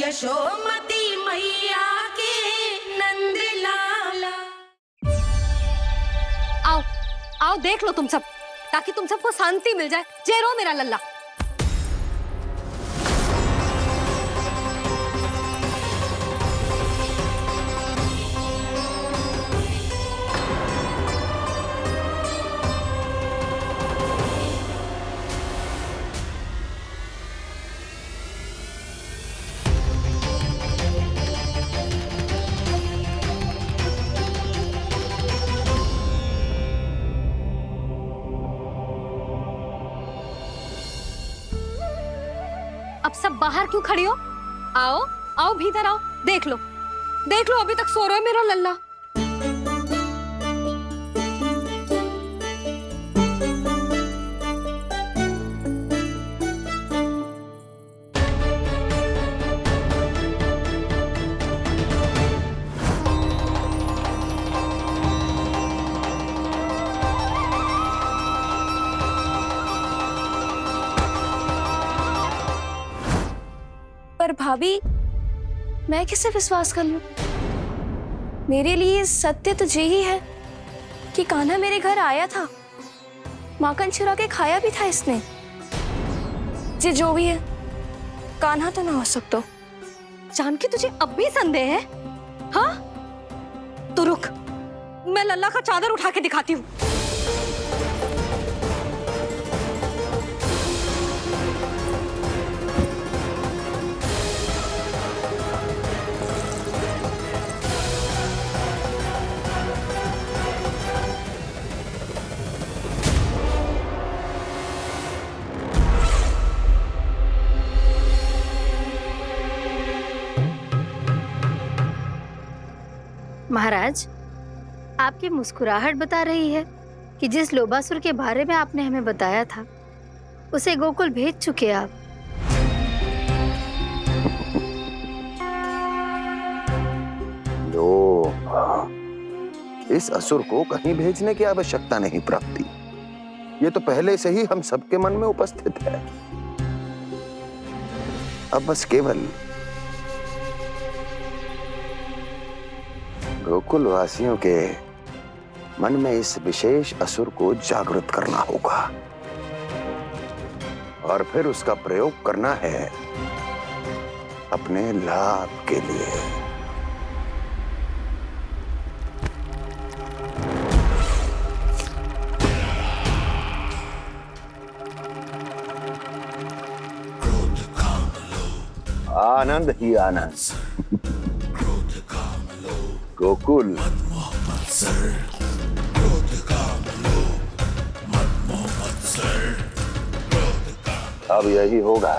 यशोमती मैया के नंद लाला। आओ आओ देख लो तुम सब, ताकि तुम सबको शांति मिल जाए। जय रो मेरा लल्ला। अब सब बाहर क्यों खड़ी हो? आओ आओ भीतर आओ, देख लो अभी तक सो रहा है मेरा लल्ला। पर भाभी, मैं किसे विश्वास कर लूं? मेरे लिए सत्य तो यही है कि कान्हा मेरे घर आया था, माखन चुरा के खाया भी था इसने। जो भी है, कान्हा तो ना हो सकता। जानकी तुझे अब भी संदेह है? हाँ तो रुक, मैं लल्ला का चादर उठा के दिखाती हूँ। महाराज, आपकी मुस्कुराहट बता रही है कि जिस लोबासुर के बारे में आपने हमें बताया था उसे गोकुल भेज चुके आप। इस असुर को कहीं भेजने की आवश्यकता नहीं प्राप्ति। ये तो पहले से ही हम सबके मन में उपस्थित है। अब बस केवल गोकुल वासियों के मन में इस विशेष असुर को जागृत करना होगा और फिर उसका प्रयोग करना है अपने लाभ के लिए। आनंद ही आनंद। गोकुल अब यही होगा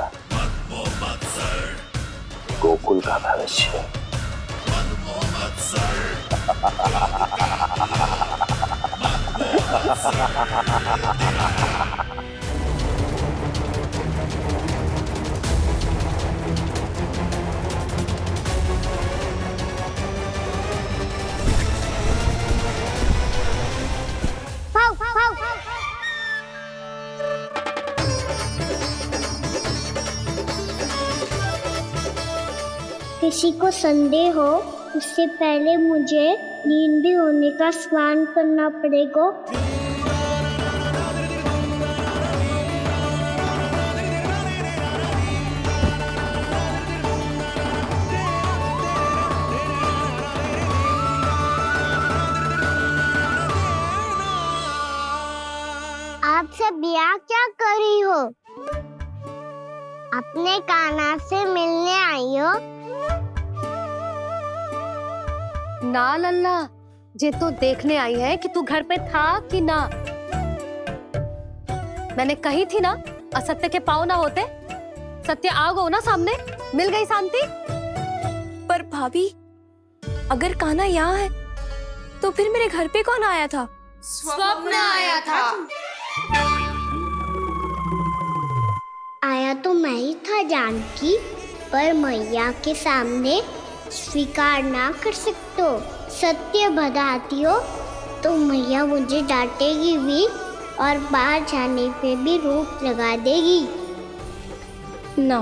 गोकुल का भविष्य। किसी को संदेह हो उससे पहले मुझे नींद भी होने का स्नान करना पड़ेगा। आप सब यहाँ क्या कर रही हो? अपने कान्हा से मिलने आई हो? ना लल्ला, जे तो देखने आई है कि तू घर पे था कि ना। मैंने कही थी ना, असत्य के पांव ना होते। सत्य आ गो ना सामने, मिल गई शांति। पर भाभी, अगर कान्हा यहाँ है तो फिर मेरे घर पे कौन आया था? स्वप्न आया था। आया तो मैं ही था जानकी, पर मैया के सामने स्वीकार ना कर सकते हो। सत्य बताती हो तो मैया मुझे डांटेगी भी और बाहर जाने पे भी रोक लगा देगी। ना,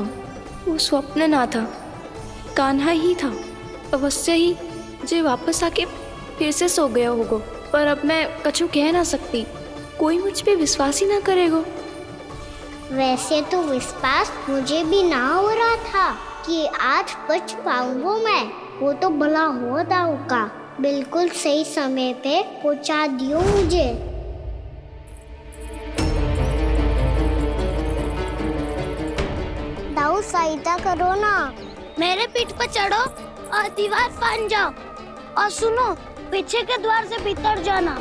वो स्वप्न ना था। कान्हा ही था। अवश्य ही मुझे वापस आके फिर से सो गया होगा, पर अब मैं कछु कह ना सकती। कोई मुझ पे विश्वास ही ना करेगा। वैसे तो विश्वास मुझे भी ना हो रहा था कि आज बच पाऊंगा मैं। वो तो भला हो दाऊ का बिल्कुल सही समय पे पहुंचा दियो मुझे। दाऊ सहायता करो ना, मेरे पीठ पर चढ़ो और दीवार फाड़ जाओ, और सुनो पीछे के द्वार से भीतर जाना।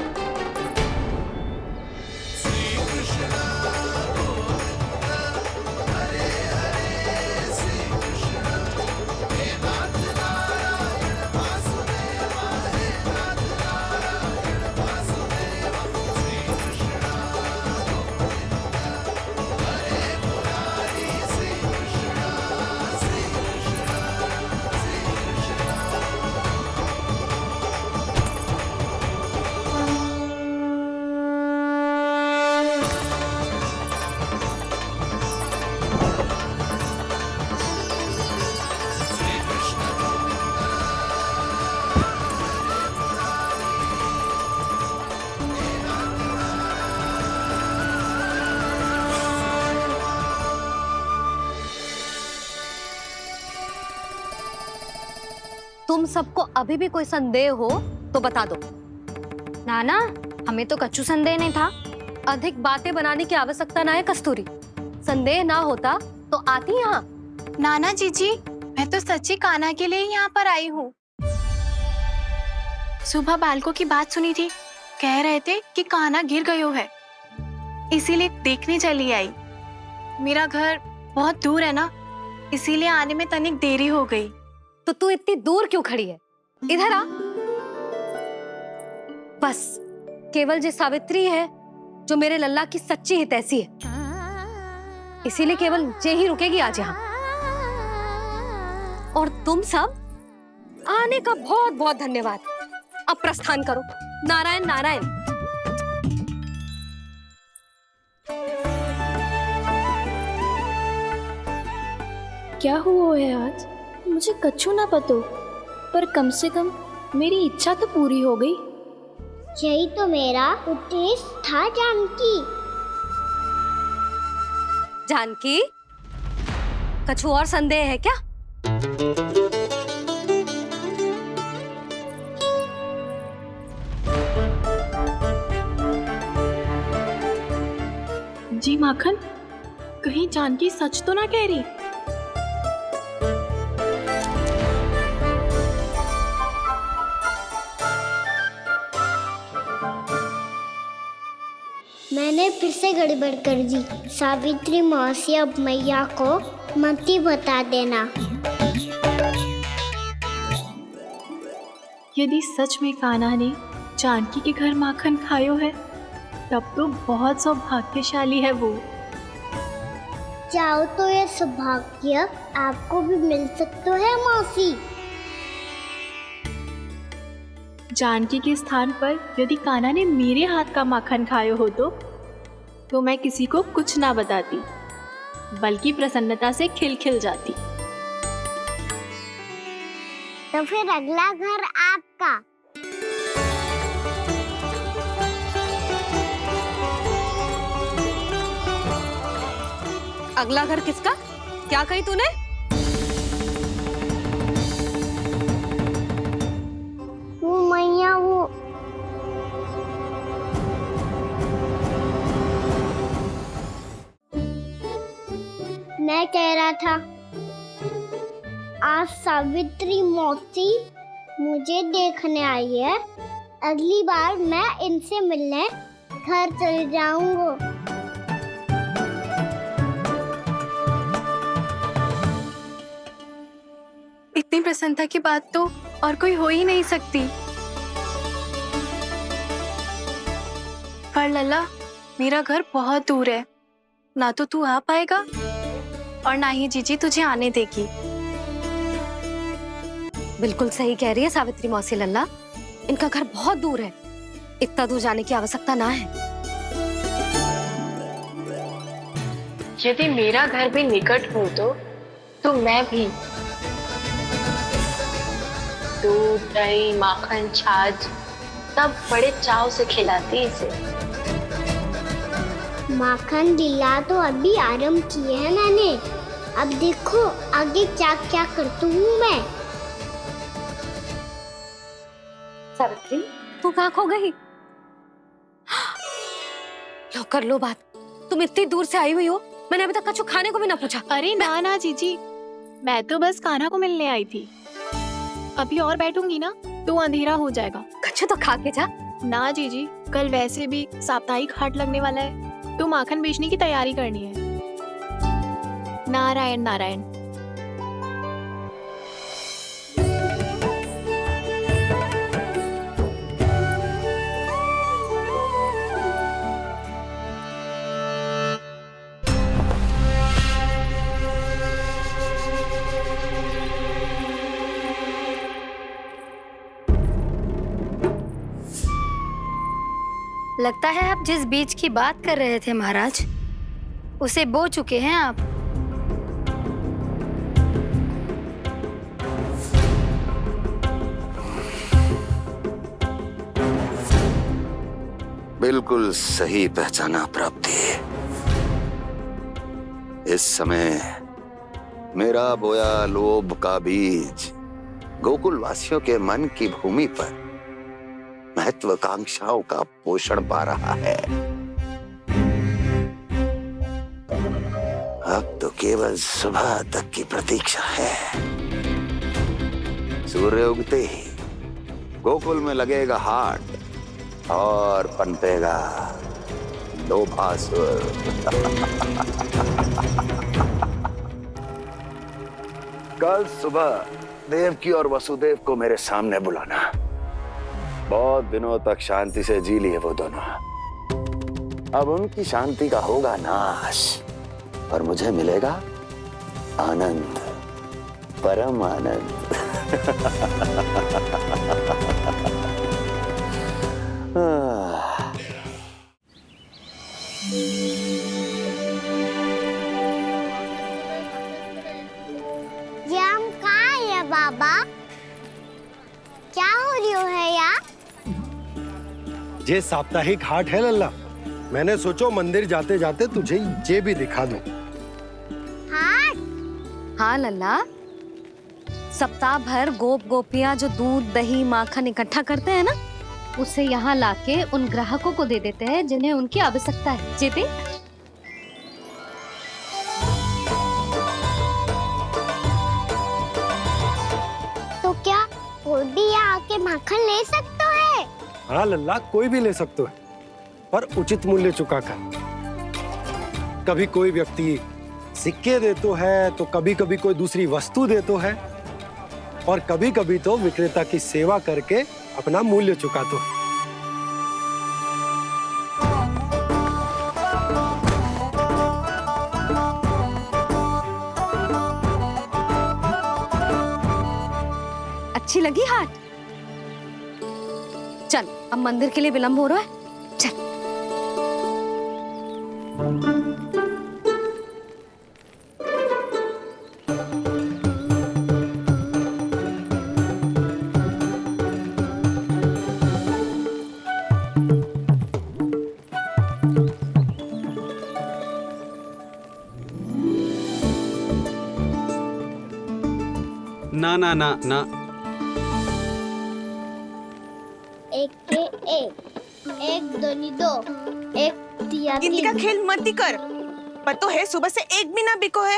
तुम सबको अभी भी कोई संदेह हो तो बता दो। नाना, हमें तो कच्चू संदेह नहीं था। अधिक बातें बनाने की आवश्यकता ना है कस्तूरी। संदेह ना होता तो आती यहाँ। नाना जीजी, मैं तो सच्ची कान्हा के लिए यहाँ पर आई हूँ। सुबह बालकों की बात सुनी थी, कह रहे थे कि कान्हा गिर गयो है, इसीलिए देखने चली आई। मेरा घर बहुत दूर है ना, इसीलिए आने में तनिक देरी हो गई। तो तू इतनी दूर क्यों खड़ी है? इधर आ। बस केवल जे सावित्री है जो मेरे लल्ला की सच्ची हितैषी है, इसीलिए केवल जे ही रुकेगी आज यहाँ। और तुम सब आने का बहुत बहुत धन्यवाद। अब प्रस्थान करो। नारायण नारायण। क्या हुआ है आज? मुझे कछु ना पतो, पर कम से कम मेरी इच्छा तो पूरी हो गई। यही तो मेरा उद्देश्य था जानकी। जानकी, कछु और संदेह है क्या? जी माखन, कहीं जानकी सच तो ना कह रही? मैंने फिर से गड़बड़ कर दी। सावित्री मौसी अब मैया को मत ही बता देना। यदि सच में कान्हा ने जानकी के घर माखन खायो है, तब तो बहुत सौभाग्यशाली है वो। चाहो तो ये सौभाग्य आपको भी मिल सकता है मौसी। जानकी के स्थान पर यदि कान्हा ने मेरे हाथ का माखन खायो हो तो मैं किसी को कुछ ना बताती, बल्कि प्रसन्नता से खिलखिल जाती। तो फिर अगला घर आपका। अगला घर किसका? क्या कही तूने? वो मैया, वो मैं कह रहा था, आज सावित्री मौसी मुझे देखने आई है। अगली बार मैं इनसे मिलने घर चले जाऊंगा। इतनी प्रसन्नता की बात तो और कोई हो ही नहीं सकती। पर लल्ला, मेरा घर बहुत दूर है, ना तो तू आ पाएगा और ना ही जीजी तुझे आने देगी। बिल्कुल सही कह रही है सावित्री मौसी लल्ला, इनका घर बहुत दूर है, इतना दूर जाने की आवश्यकता ना है। यदि मेरा घर भी निकट हो तो मैं भी दूध, दही, माखन, छाछ सब बड़े चाव से खिलाती इसे। माखन दिला तो अभी आरंभ किए हैं मैंने, अब देखो आगे क्या क्या करती हूँ मैं। सावित्री, तू कहाँ खो गई? लो कर लो बात। तुम इतनी दूर से आई हुई हो, मैंने अभी तक कछु खाने को भी ना पूछा। अरे ना ना जीजी, मैं तो बस कान्हा को मिलने आई थी। अभी और बैठूंगी ना तो अंधेरा हो जाएगा। कछु तो खा के जा। ना जीजी, कल वैसे भी साप्ताहिक हाट लगने वाला है तो माखन बेचने की तैयारी करनी है। नारायण नारायण। लगता है आप जिस बीज की बात कर रहे थे महाराज, उसे बो चुके हैं आप। बिल्कुल सही पहचाना प्राप्ति। इस समय मेरा बोया लोभ का बीज गोकुल वासियों के मन की भूमि पर महत्वाकांक्षाओं का पोषण पा रहा है। अब तो केवल सुबह तक की प्रतीक्षा है। सूर्य उगते ही गोकुल में लगेगा हाट और पनपेगा लोभासुर। कल सुबह देवकी और वसुदेव को मेरे सामने बुलाना। बहुत दिनों तक शांति से जी लिए वो दोनों, अब उनकी शांति का होगा नाश और मुझे मिलेगा आनंद, परम आनंद। ये हम कहाँ है बाबा? क्या हो रही है यार? ये साप्ताहिक हाट है लल्ला। मैंने सोचो मंदिर जाते जाते तुझे ये भी दिखा दूं। हाट? हाँ लल्ला, सप्ताह भर गोप गोपियां जो दूध, दही, माखन इकट्ठा करते हैं ना, उसे यहाँ लाके उन ग्राहकों को दे देते हैं जिन्हें उनकी आवश्यकता है। जेपी, तो क्या कोई भी यहाँ आके माखन ले सकता है? हाँ लल्ला, कोई भी ले सकते है, पर उचित मूल्य चुकाकर। कभी कोई व्यक्ति सिक्के देतो है तो कभी कभी कोई दूसरी वस्तु देतो है और कभी कभी तो विक्रेता की सेवा करके अपना मूल्य चुकातो है। अच्छी लगी हाट? चल, अब मंदिर के लिए विलंब हो रहा है, चल। ना ना ना ना, एक के एक दोनी दो, एक दिया गिनती का तीन। खेल मत ही कर। पतो है सुबह से एक भी ना बिको है।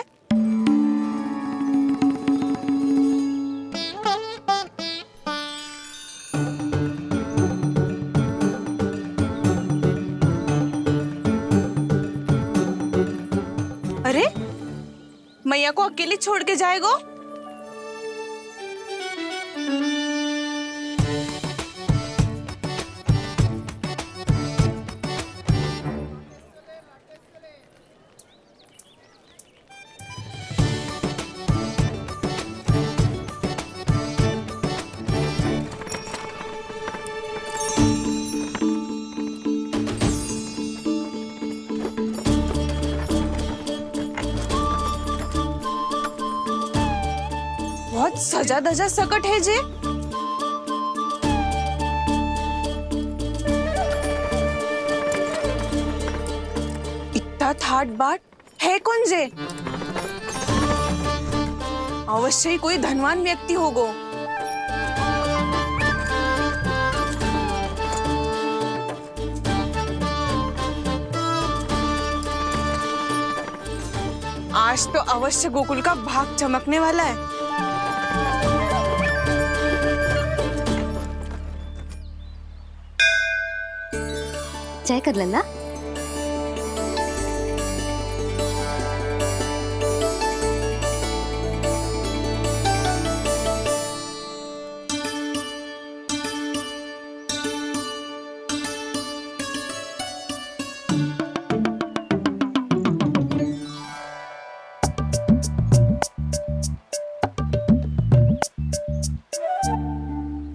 अरे मैया को अकेले छोड़ के जाएगो? बहुत सजा धजा सकट है जे। एवढा थाटबाट है कौन जे? अवश्य ही कोई धनवान व्यक्ति होगो। आज तो अवश्य गोकुल का भाग चमकने वाला है। चाय कर लल्ला।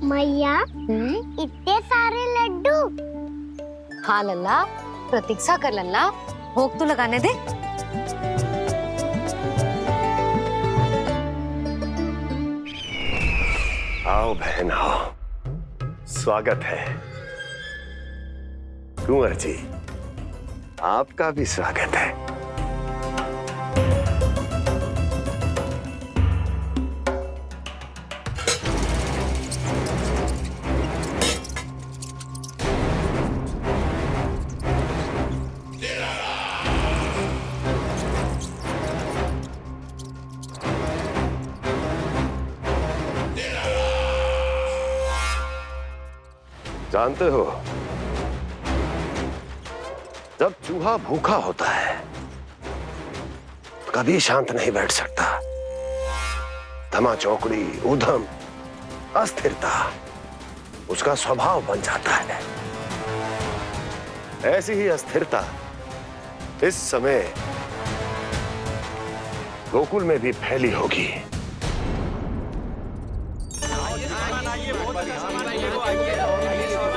मैया इतने सारे लड्डू। हाँ लल्ला, प्रतीक्षा कर लल्ला, भोग तो लगाने दे। आओ बहन आओ, स्वागत है। कुंवर जी, आपका भी स्वागत है। जानते हो, जब चूहा भूखा होता है कभी शांत नहीं बैठ सकता। धमा चौकड़ी, उधम, अस्थिरता उसका स्वभाव बन जाता है। ऐसी ही अस्थिरता इस समय गोकुल में भी फैली होगी।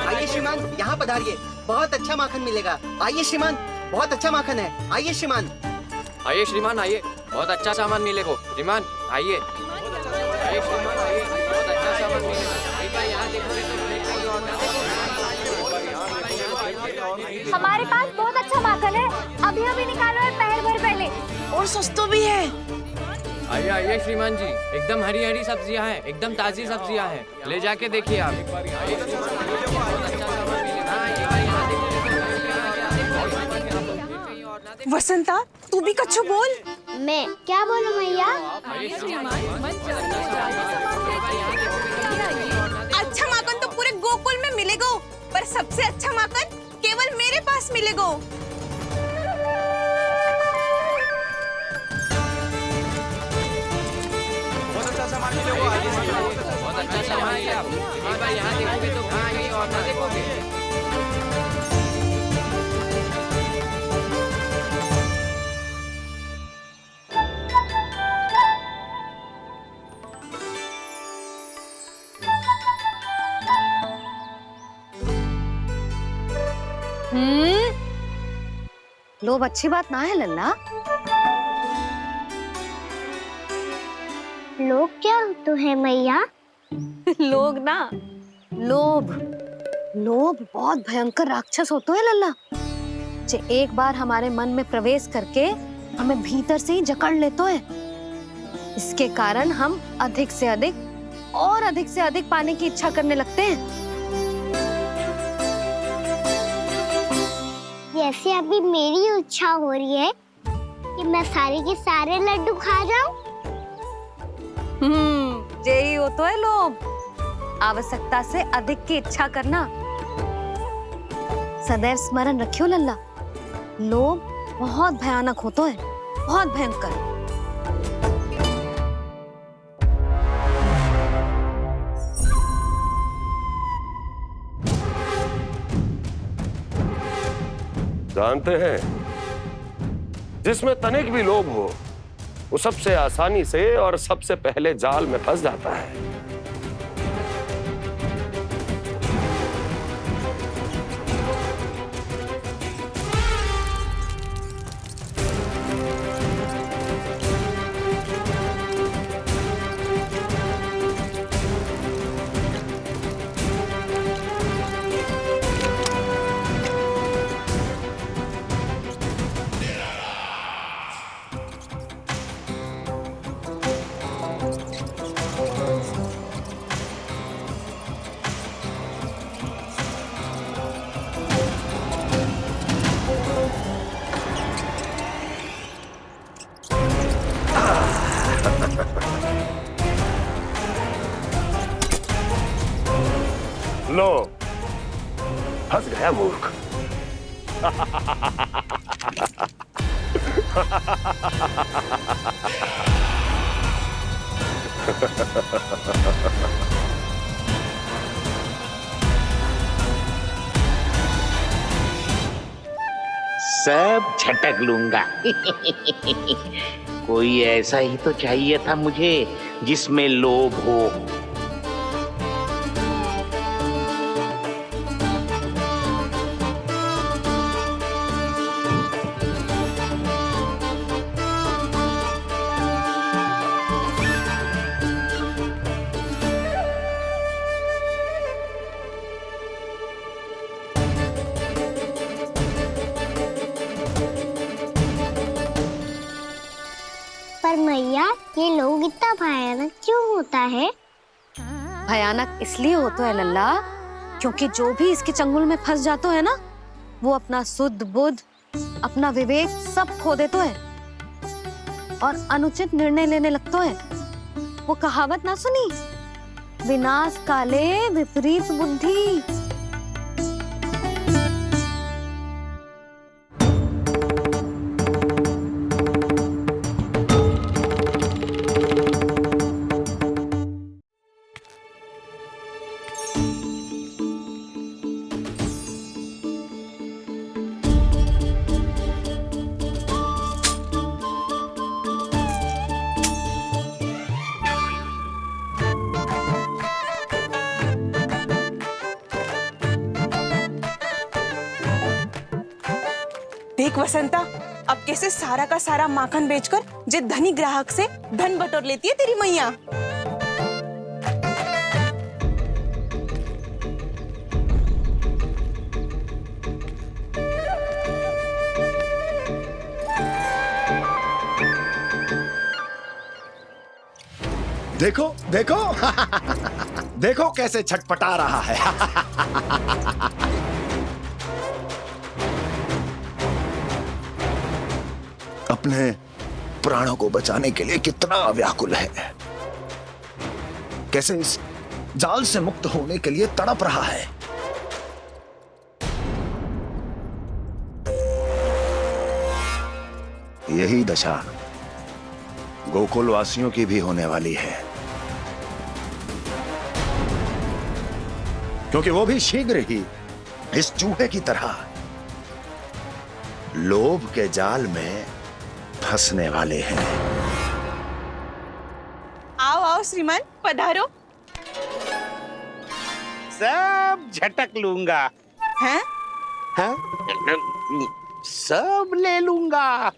आइए श्रीमान, यहाँ पधारिए, बहुत अच्छा माखन मिलेगा। आइए श्रीमान, बहुत अच्छा माखन है। आइए श्रीमान। आइए श्रीमान, आइए, बहुत अच्छा सामान मिलेगा। श्रीमान आइए, आइए श्रीमान, आइए, बहुत अच्छा सामान मिलेगा। एक बार यहाँ देखोगे तो हमारे पास बहुत अच्छा माखन है, अभी अभी निकालो है, पहर भर पहले, और सस्तो भी है। आइए आइए श्रीमान जी, एकदम हरी हरी सब्जियां हैं, एकदम ताजी सब्जियां हैं, ले जाके देखिए आप। वसंता, तू भी कछु बोल। मैं क्या बोलूं मैया? अच्छा माखन तो पूरे गोकुल में मिलेगा, पर सबसे अच्छा माखन केवल मेरे पास मिलेगा। बहुत अच्छा सामान है आप। एक बार यहाँ देखोगे तो कहीं और ना देखोगे। लोभ अच्छी बात ना है लल्ला। लोग क्या तो है मैया? लोग ना, लोभ। लोभ बहुत भयंकर राक्षस होता है लल्ला, जो एक बार हमारे मन में प्रवेश करके हमें भीतर से ही जकड़ लेता है। इसके कारण हम अधिक से अधिक और अधिक से अधिक पाने की इच्छा करने लगते हैं। जैसे अभी मेरी इच्छा हो रही है कि मैं सारे के सारे लड्डू खा जाऊं। यही होता है लोभ, आवश्यकता से अधिक की इच्छा करना। सदैव स्मरण रखियो लल्ला, लोभ बहुत भयानक होता है, बहुत भयंकर। जानते हैं, जिसमें तनिक भी लोभ हो वो सबसे आसानी से और सबसे पहले जाल में फंस जाता है। लो, फंस गया मूर्ख। सब झटक लूंगा। कोई ऐसा ही तो चाहिए था मुझे जिसमें लोभ हो। पर मैया, ये लोग इतना भयानक क्यों होता है? भयानक इसलिए होता है लल्ला, क्योंकि जो भी इसके चंगुल में फंस जाता है ना, वो अपना शुद्ध बुद्ध, अपना विवेक सब खो देता है और अनुचित निर्णय लेने लगता है। वो कहावत ना सुनी, विनाश काले विपरीत बुद्धि। देख वसंता, अब कैसे सारा का सारा माखन बेचकर जे धनी ग्राहक से धन बटोर लेती है तेरी मैया। देखो देखो देखो कैसे छटपटा रहा है। अपने प्राणों को बचाने के लिए कितना व्याकुल है, कैसे इस जाल से मुक्त होने के लिए तड़प रहा है। यही दशा गोकुल वासियों की भी होने वाली है, क्योंकि वो भी शीघ्र ही इस चूहे की तरह लोभ के जाल में फंसने वाले हैं। आओ आओ श्रीमान, पधारो। सब झटक लूंगा। हैं? हाँ? सब ले लूंगा।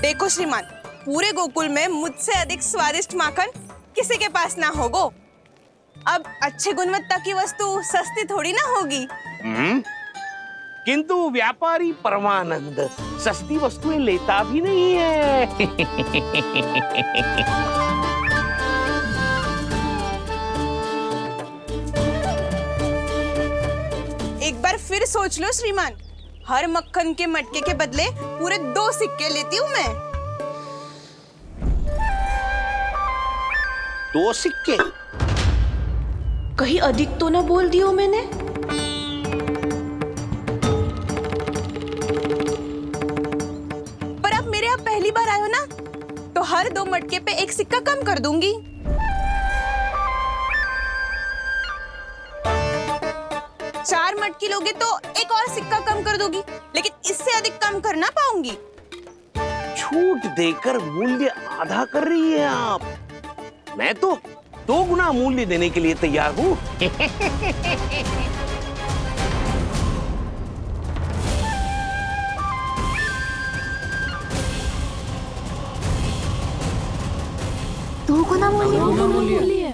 देखो श्रीमान, पूरे गोकुल में मुझसे अधिक स्वादिष्ट माखन किसी के पास ना होगो। अब अच्छे गुणवत्ता की वस्तु सस्ती थोड़ी ना होगी। किंतु व्यापारी परमानंद सस्ती वस्तुएं लेता भी नहीं है। एक बार फिर सोच लो श्रीमान, हर मक्खन के मटके के बदले पूरे 2 सिक्के लेती हूँ मैं। 2 सिक्के? कहीं अधिक तो ना बोल दियो मैंने? पर आप मेरे यहाँ पहली बार आए हो ना, तो हर 2 मटके पे 1 सिक्का कम कर दूंगी। चार मटकी लोगे तो 1 और सिक्का कम कर दोगी, लेकिन इससे अधिक कम कर ना पाऊंगी। छूट देकर मूल्य आधा कर रही है आप। मैं तो 2 गुना मूल्य देने के लिए तैयार हूँ। दो गुना मूल्य?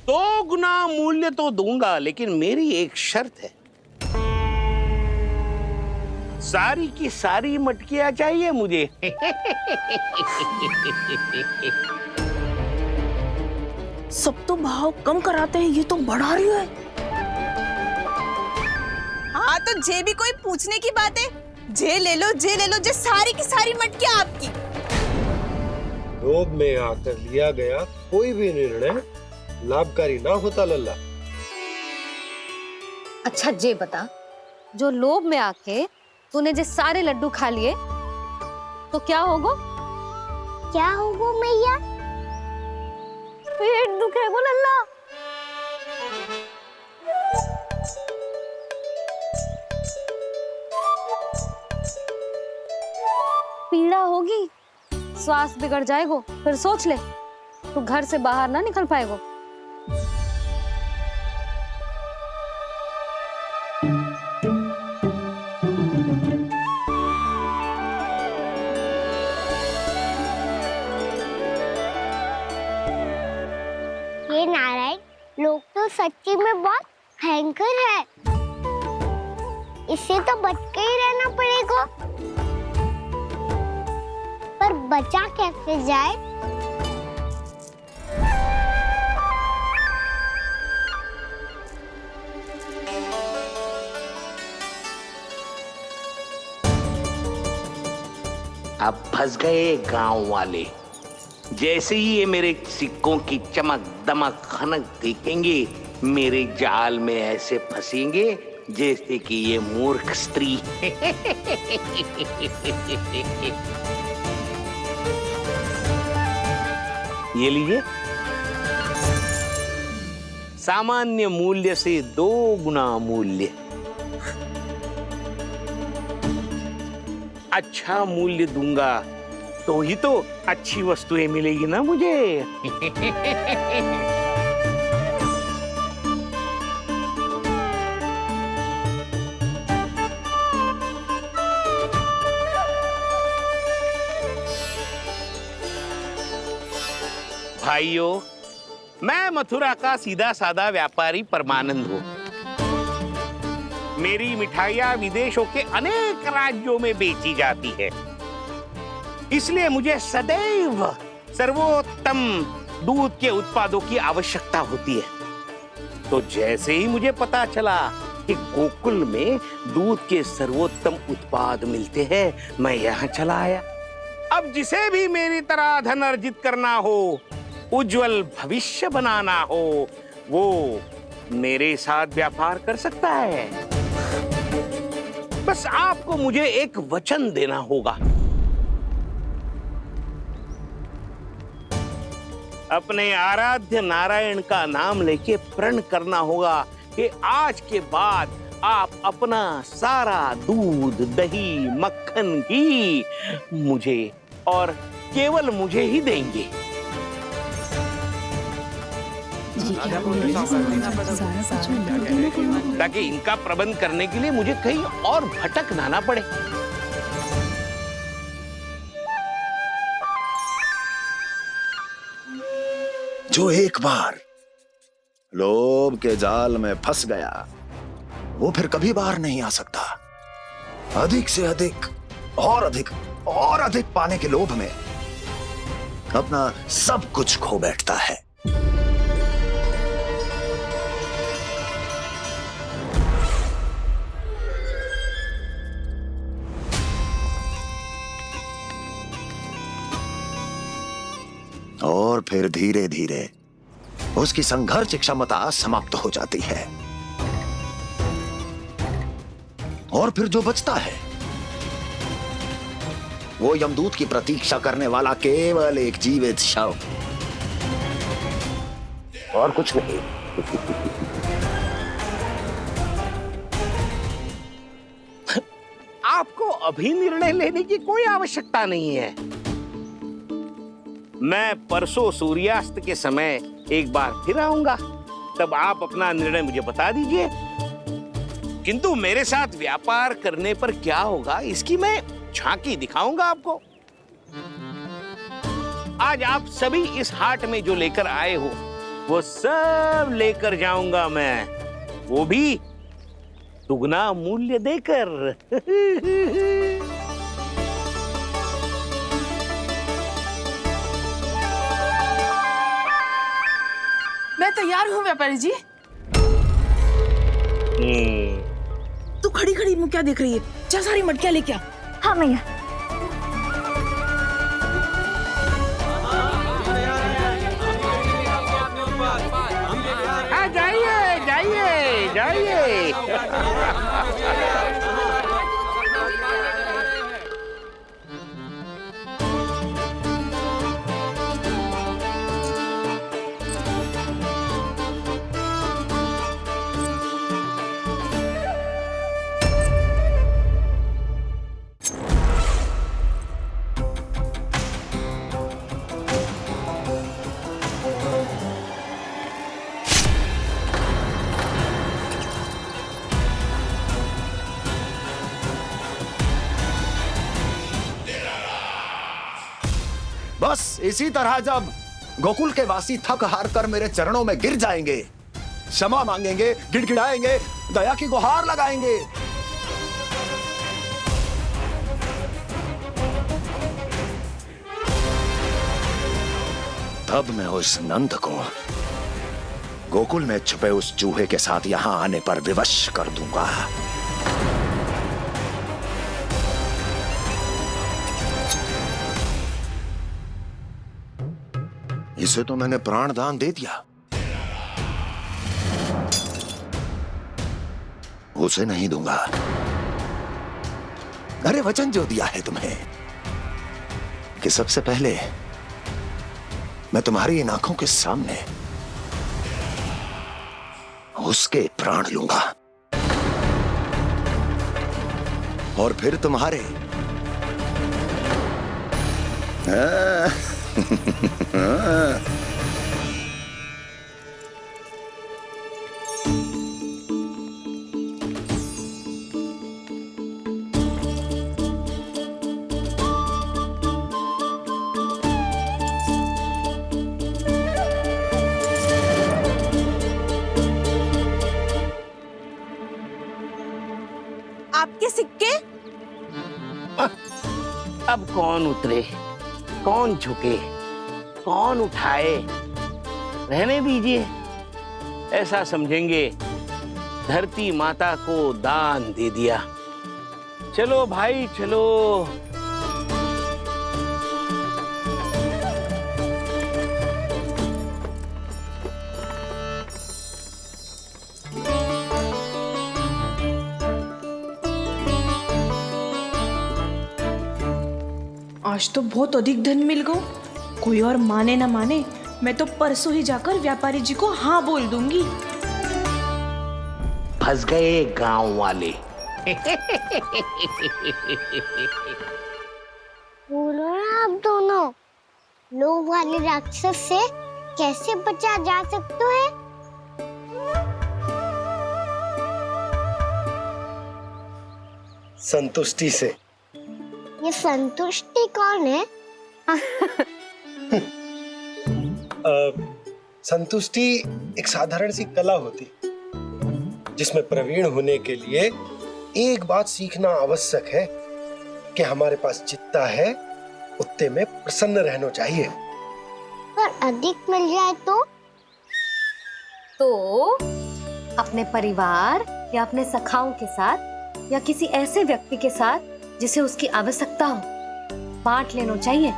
2 गुना मूल्य तो दूंगा, लेकिन मेरी एक शर्त है। सारी की सारी मटकियां चाहिए मुझे। सब तो भाव कम कराते हैं, ये तो बढ़ा रही है। हाँ तो जे भी कोई पूछने की बात है, जे ले लो, जे सारी की सारी मटकियां आपकी। लोभ में आकर लिया गया कोई भी निर्णय लाभकारी ना होता लल्ला। अच्छा जे बता, जो लोभ में आके तूने जो सारे लड्डू खा लिए तो क्या होगा? क्या होगा मैया? पेट दुखेगा लल्ला। पीड़ा होगी, स्वास्थ्य बिगड़ जाएगा। फिर सोच ले, तू घर से बाहर ना निकल पाएगा। ये नारायण लोग तो सच्ची में बहुत भयंकर है, इससे तो बच के ही रहना पड़ेगा। पर बचा कैसे जाए? अब फंस गए गांव वाले। जैसे ही ये मेरे सिक्कों की चमक दमक खनक देखेंगे, मेरे जाल में ऐसे फंसेंगे जैसे कि ये मूर्ख स्त्री। ये लीजिए, सामान्य मूल्य से 2 गुना मूल्य। अच्छा मूल्य दूंगा तो ही तो अच्छी वस्तुएं मिलेगी ना मुझे। भाइयों, मैं मथुरा का सीधा साधा व्यापारी परमानंद हूँ। मेरी मिठाइयाँ विदेशों के अनेक राज्यों में बेची जाती है, इसलिए मुझे सदैव सर्वोत्तम दूध के उत्पादों की आवश्यकता होती है। तो जैसे ही मुझे पता चला कि गोकुल में दूध के सर्वोत्तम उत्पाद मिलते हैं, मैं यहाँ चला आया। अब जिसे भी मेरी तरह धन अर्जित करना हो, उज्जवल भविष्य बनाना हो, वो मेरे साथ व्यापार कर सकता है। बस आपको मुझे एक वचन देना होगा। अपने आराध्य नारायण का नाम लेके प्रण करना होगा कि आज के बाद आप अपना सारा दूध, दही, मक्खन, घी मुझे और केवल मुझे ही देंगे। ताकि इनका प्रबंध करने के लिए मुझे कहीं और भटकना ना पड़े। जो एक बार लोभ के जाल में फंस गया, वो फिर कभी बाहर नहीं आ सकता। अधिक से अधिक और अधिक और अधिक पाने के लोभ में अपना सब कुछ खो बैठता है। और फिर धीरे धीरे उसकी संघर्ष क्षमता समाप्त हो जाती है, और फिर जो बचता है वो यमदूत की प्रतीक्षा करने वाला केवल एक जीवित शव, और कुछ नहीं। आपको अभी निर्णय लेने की कोई आवश्यकता नहीं है। मैं परसों सूर्यास्त के समय एक बार फिर आऊंगा, तब आप अपना निर्णय मुझे बता दीजिए। किंतु मेरे साथ व्यापार करने पर क्या होगा, इसकी मैं झांकी दिखाऊंगा आपको। आज आप सभी इस हाट में जो लेकर आए हो, वो सब लेकर जाऊंगा मैं, वो भी दुगना मूल्य देकर। मैं तैयार हूँ व्यापारी जी। तू खड़ी खड़ी मुँह क्या देख रही है? जा सारी मटकियाँ लेके आ। हाँ मैया। बस इसी तरह जब गोकुल के वासी थक हार कर मेरे चरणों में गिर जाएंगे, क्षमा मांगेंगे, गिड़गिड़ाएंगे, दया की गुहार लगाएंगे, तब मैं उस नंद को गोकुल में छुपे उस चूहे के साथ यहां आने पर विवश कर दूंगा। इसे तो मैंने प्राण दान दे दिया, उसे नहीं दूंगा। अरे वचन जो दिया है तुम्हें कि सबसे पहले मैं तुम्हारी इन आंखों के सामने उसके प्राण लूंगा और फिर तुम्हारे। आपके सिक्के? अब कौन उतरे, कौन झुके, कौन उठाए, रहने दीजिए। ऐसा समझेंगे धरती माता को दान दे दिया। चलो भाई चलो। आज तो बहुत अधिक धन मिल गया। कोई और माने ना माने, मैं तो परसों ही जाकर व्यापारी जी को हाँ बोल दूंगी। फंस गए गांव वाले। बोलो ना आप दोनों, लोभ वाले राक्षस से कैसे बचा जा सकता है? संतुष्टि से। ये संतुष्टि कौन है? संतुष्टि एक साधारण सी कला होती जिसमें प्रवीण होने के लिए एक बात सीखना आवश्यक है कि हमारे पास जितना है उतने में प्रसन्न रहना चाहिए। पर अधिक मिल जाए तो अपने परिवार या अपने सखाओं के साथ या किसी ऐसे व्यक्ति के साथ जिसे उसकी आवश्यकता हो बांट लेना चाहिए,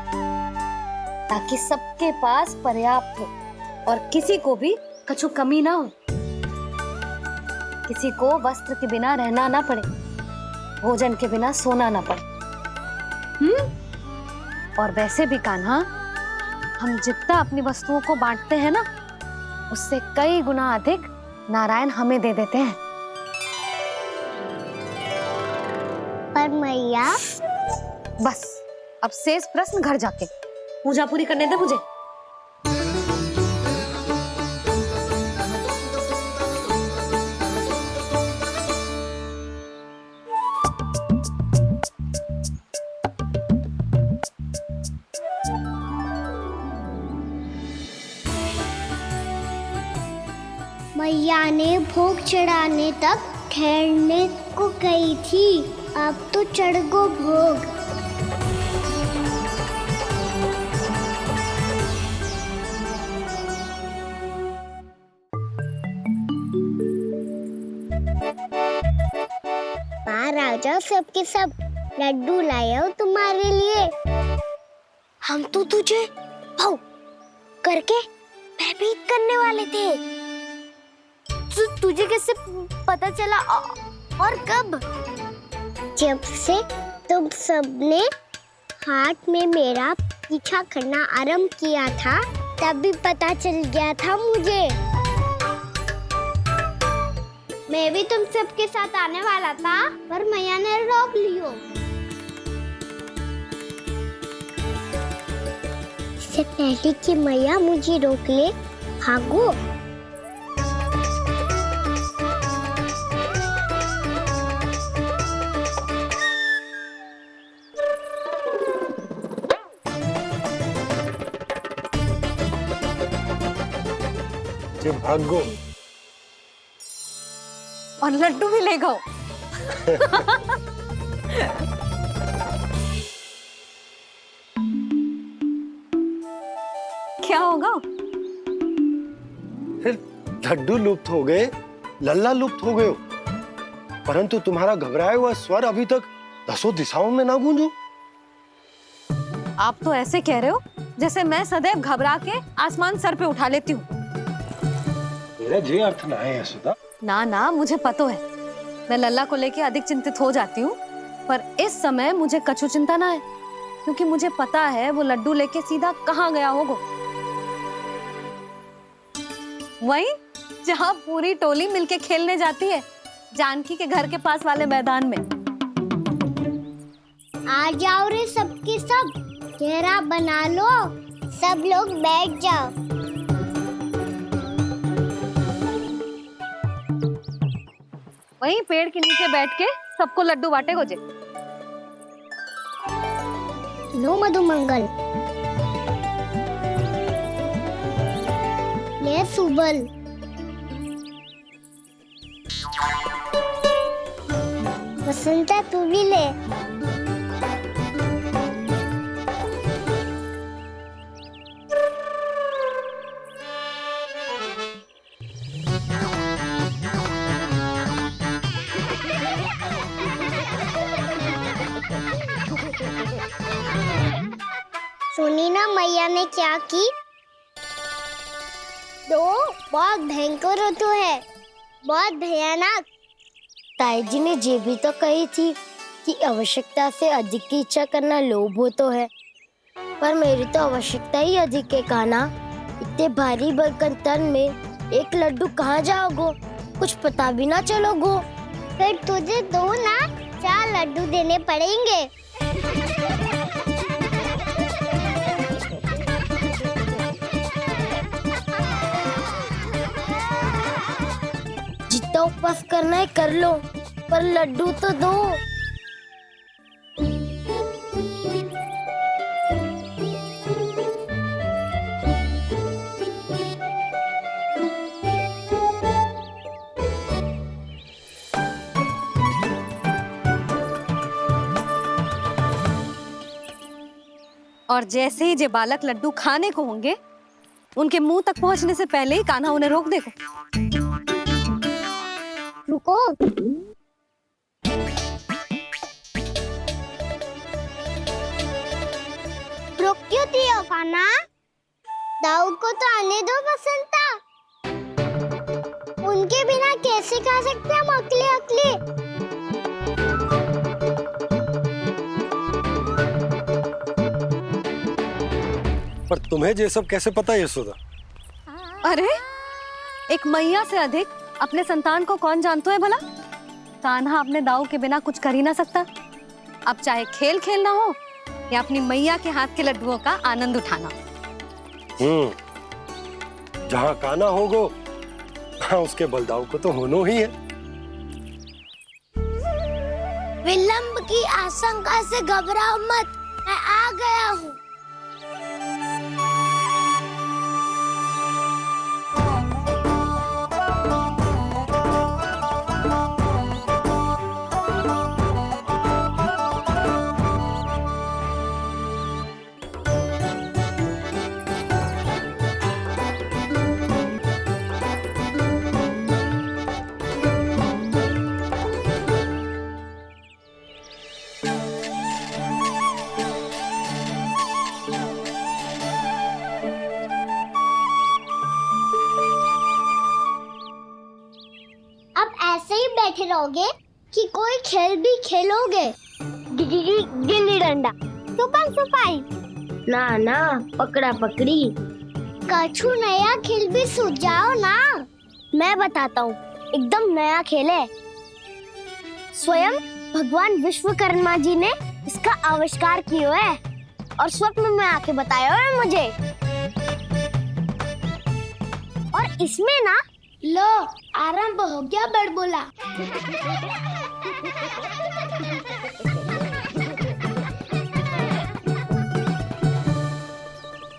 ताकि सबके पास पर्याप्त हो और किसी को भी कछु कमी ना हो, किसी को वस्त्र के बिना रहना ना पड़े, भोजन के बिना सोना ना पड़े। और वैसे भी कान्हा, हम जितना अपनी वस्तुओं को बांटते हैं ना, उससे कई गुना अधिक नारायण हमें दे देते हैं। पर मैया। बस अब शेष प्रश्न घर जाके पूजा पूरी करने दे मुझे। मैया ने भोग चढ़ाने तक ठहरने को कही थी, अब तो चढ़ गो भोग। राजा सबके सब लड्डू लाया हो तुम्हारे लिए। हम तो तुझे भाव करके भयभीत करने वाले थे। तुझे कैसे पता चला और कब? जब से तुम सबने हाथ में मेरा पीछा करना आरंभ किया था, तभी पता चल गया था मुझे। मैं भी तुम सबके साथ आने वाला था, पर मैया ने रोक लियो। इससे पहले कि मैया मुझे रोक ले, भागो। जे भागो और लड्डू भी ले गो। क्या होगा? फिर लड्डू लुप्त हो गए, लल्ला लुप्त हो गए हो, परंतु तुम्हारा घबराया हुआ स्वर अभी तक 10 दिशाओं में ना गूंजो। आप तो ऐसे कह रहे हो जैसे मैं सदैव घबरा के आसमान सर पे उठा लेती हूँ। मेरा जे अर्थ ना है यशोदा। ना ना, मुझे पता है, मैं लल्ला को लेके अधिक चिंतित हो जाती हूँ, पर इस समय मुझे कछु चिंता ना है, क्योंकि मुझे पता है वो लड्डू लेके सीधा कहाँ गया होगा। वहीं जहाँ पूरी टोली मिलके खेलने जाती है, जानकी के घर के पास वाले मैदान में। आ जाओ रे सबके सब, घेरा बना लो, सब लोग बैठ जाओ। वहीं पेड़ के नीचे बैठ के सबको लड्डू बांटे गोजे। लो मधुमंगल, ले सुबल, वसंता तू भी ले। सुनी ना मैया ने क्या की? दो बहुत भयंकर ऋतु है, बहुत भयानक। ताई जी ने ये भी तो कही थी कि आवश्यकता से अधिक की इच्छा करना लोभ हो तो है, पर मेरी तो आवश्यकता ही अधिक है कान्हा। इतने भारी बलकन तन में एक लड्डू कहाँ जाओगो, कुछ पता भी ना चलोगो। फिर तुझे दो ना 4 लड्डू देने पड़ेंगे। जितना उपवास करना है कर लो, पर लड्डू तो दो। और जैसे ही जे बालक लड्डू खाने को होंगे, उनके मुंह तक पहुंचने से पहले ही कान्हा उन्हें रोक देगा। रुको, रुक क्यों दिया कान्हा? दाऊ को तो आने दो बसंता, उनके बिना कैसे खा सकते हम अकेले अकेले? पर तुम्हें ये सब कैसे पता यशोदा? अरे एक मैया से अधिक अपने संतान को कौन जानता है भला? कान्हा अपने दाऊ के बिना कुछ कर ही ना सकता। अब चाहे खेल खेलना हो या अपनी मैया के हाथ के लड्डुओं का आनंद उठाना। जहाँ कान्हा होगो, हाँ उसके बलदाऊ को तो होनो ही है। विलंब की आशंका से घबराओ मत, मैं आ गया हूँ। बैठे रहोगे कि कोई खेल भी खेलोगे? गिल्ली डंडा, छुपन छुपाई, ना ना पकड़ा पकड़ी, कछु नया खेल भी सुझाओ ना। मैं बताता हूँ, एकदम नया खेल है। स्वयं भगवान विश्वकर्मा जी ने इसका आविष्कार किया है और स्वप्न में आके बताया है मुझे। और इसमें ना लो आरंभ हो गया बड़बोला।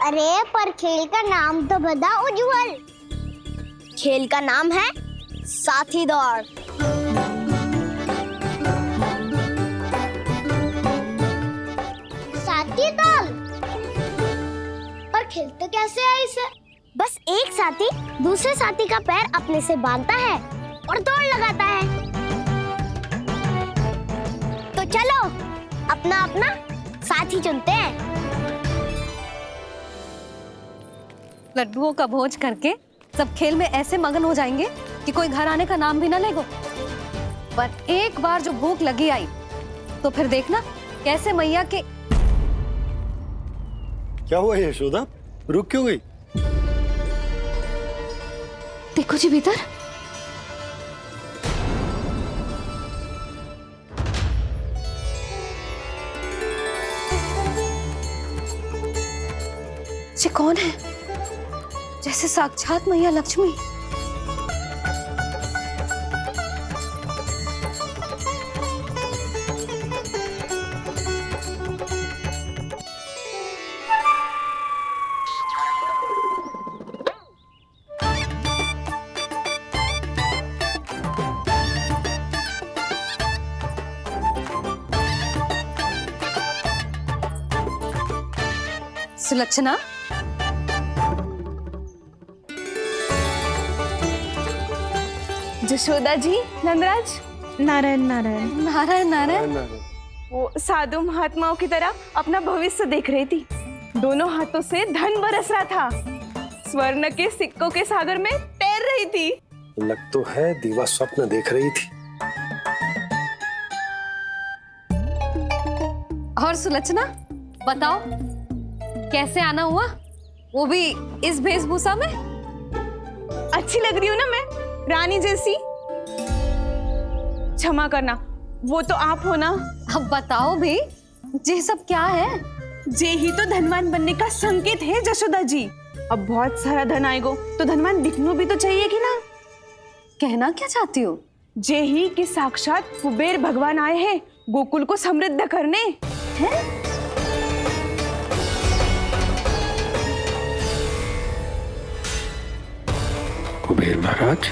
अरे पर खेल का नाम तो बता उज्जवल। खेल का नाम है साथी दौड़। साथी दौड़? पर खेलते कैसे है इसे? बस एक साथी दूसरे साथी का पैर अपने से बांधता है और दौड़ लगाता है। तो चलो अपना अपना साथी चुनते हैं। लड्डुओं का भोज करके सब खेल में ऐसे मगन हो जाएंगे कि कोई घर आने का नाम भी ना लेगो। पर एक बार जो भूख लगी आई तो फिर देखना कैसे मैया के। क्या हुआ यशोदा, रुक क्यों गई? देखो जी भीतर। ये कौन है? जैसे साक्षात मैया लक्ष्मी। सुलक्षणा, जशोदा जी, नंदराज, नारायण नारायण नारायण नारायण। वो साधु महात्माओं की तरह अपना भविष्य देख रही थी। दोनों हाथों से धन बरस रहा था। स्वर्ण के सिक्कों के सागर में तैर रही थी। लग तो है दीवा स्वप्न देख रही थी। और सुलक्षणा बताओ कैसे आना हुआ, वो भी इस वेशभूषा में? अच्छी लग रही हूँ ना मैं, रानी जैसी? क्षमा करना, वो तो आप हो ना। अब बताओ भी ये सब क्या है? जे ही तो धनवान बनने का संकेत है जशोदा जी। अब बहुत सारा धन आएगा तो धनवान दिखना भी तो चाहिए कि ना। कहना क्या चाहती हो? जे ही कि साक्षात कुबेर भगवान आए हैं गोकुल को समृद्ध करने। हैं? कुबेर महाराज